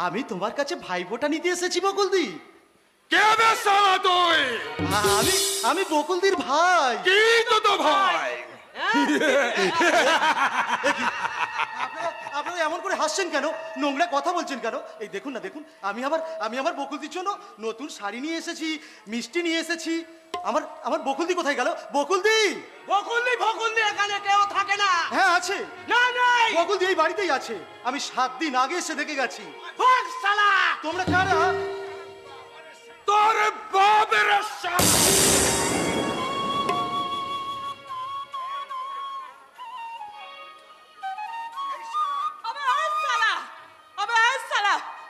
আমি তোমার কাছে ভাইফোঁটা নিতে এসেছি বকুলদি। কে বে শালা তুই? আমি বকুলদির ভাই। কি তো ভাই? আপনারা এমন করে হাসছেন কেন, নোংরা কথা বলছেন কেন? এই দেখুন না, দেখুন আমি আমার বকুলদির জন্য নতুন শাড়ি নিয়ে এসেছি, মিষ্টি নিয়ে এসেছি। আমার বকুলদি কোথায় গেল? বকুলদি এখানে কেউ থাকে না। হ্যাঁ আছে, না নাই, বকুলদি এই বাড়িতেই আছে। আমি 7 দিন আগে এসে দেখে গেছি। ভাগ শালা। তোমরা কারা? তোর বাপের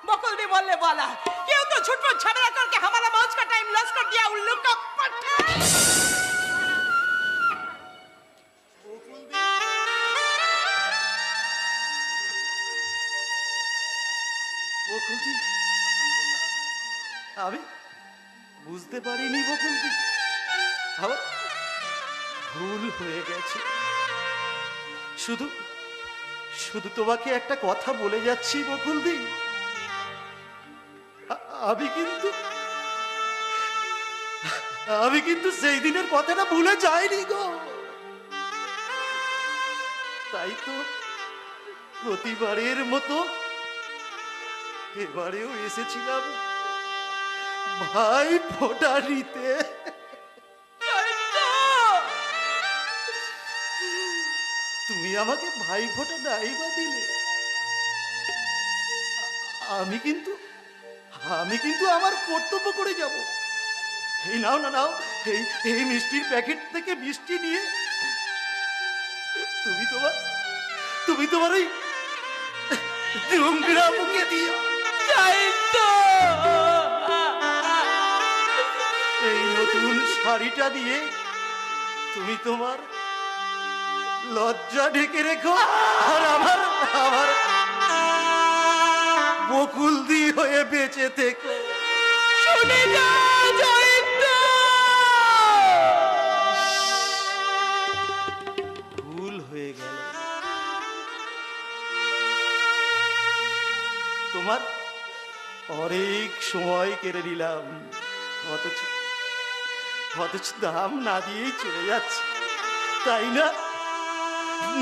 बकुल भी बोलने वाला क्यों तो छुटपुट झगड़ा करके हमारा मौज का टाइम लॉस कर दिया उल्लू का पट्टा। বকুলদি, আমি বুঝতে পারিনি বকুলদি, আমার ভুল হয়ে গেছে। শুধু তোমাকে একটা কথা বলে যাচ্ছি বকুলদি, আমি কিন্তু সেই দিনের কথাটা ভুলে যাইনি গো। তাই তো প্রতিবারের মতো এবারেও এসেছিলাম ভাই ফোঁটা নিতে। তুমি আমাকে ভাই ফোঁটা নাই বা দিলে, আমি কিন্তু আমার কর্তব্য করে যাব। এই নাও না নাও, এই মিষ্টির প্যাকেট থেকে মিষ্টি নিয়ে তুমি তোমার ওই নোংরা মুখে দিও। এই নতুন শাড়িটা দিয়ে তুমি তোমার লজ্জা ঢেকে রেখো, আর আমার বকুলদি হয়ে বেঁচে থেকো। শুনে যা জয়ন্ত, ভুল হয়ে গেল। তোমার অনেক সময় কেড়ে নিলাম, অথচ দাম না দিয়েই চলে যাচ্ছে, তাই না?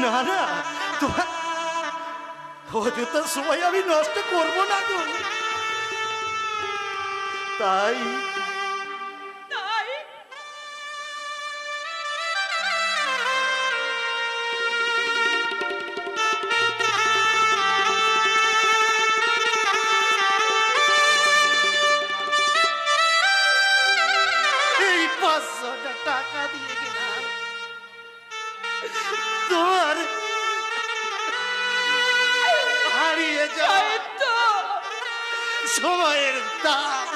না না, তোমার অযথা সময় আমি নষ্ট করবো না গো। তাই এই 500 টাকা দিয়ে গেলাম তোমার হারিয়ে যাওয়া সময়ের দাম।